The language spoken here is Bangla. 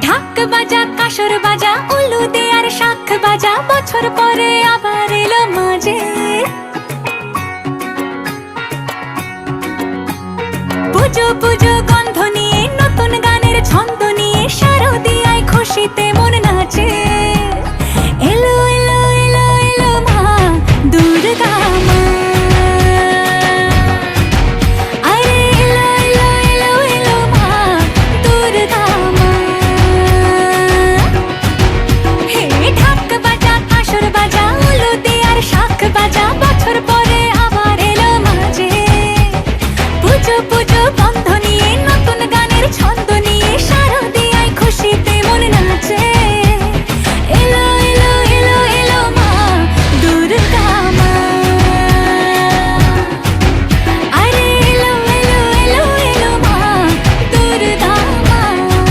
ঢাক বাজা কাসর বাজা উলু দে আর শাখ বাজা, বছর পরে আবার এলো মাঝে। পুজো পুজো গন্ধ নিয়ে নতুন গানের ছন্দ